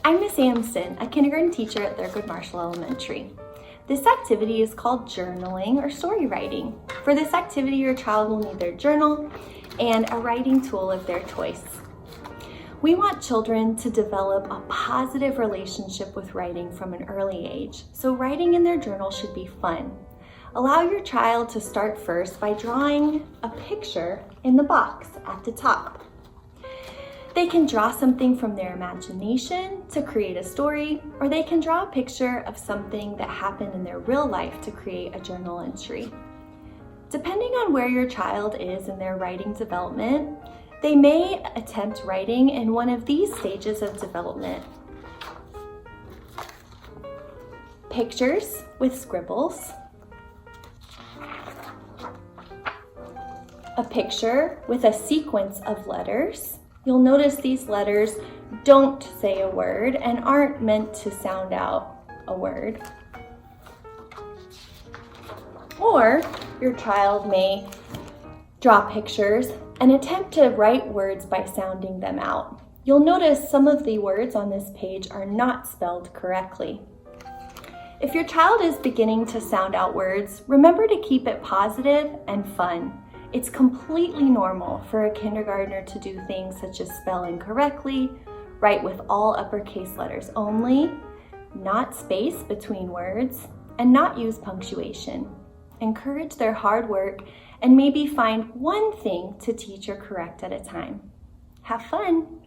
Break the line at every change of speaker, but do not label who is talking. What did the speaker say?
I'm Miss Amston, a kindergarten teacher at Thurgood Marshall Elementary. This activity is called journaling or story writing. For this activity, your child will need their journal and a writing tool of their choice. We want children to develop a positive relationship with writing from an early age, so writing in their journal should be fun. Allow your child to start first by drawing a picture in the box at the top. They can draw something from their imagination to create a story, or they can draw a picture of something that happened in their real life to create a journal entry. Depending on where your child is in their writing development, they may attempt writing in one of these stages of development. Pictures with scribbles, a picture with a sequence of letters. You'll notice these letters don't say a word and aren't meant to sound out a word. Or your child may draw pictures and attempt to write words by sounding them out. You'll notice some of the words on this page are not spelled correctly. If your child is beginning to sound out words, remember to keep it positive and fun. It's completely normal for a kindergartner to do things such as spell incorrectly, write with all uppercase letters only, not space between words, and not use punctuation. Encourage their hard work and maybe find one thing to teach or correct at a time. Have fun!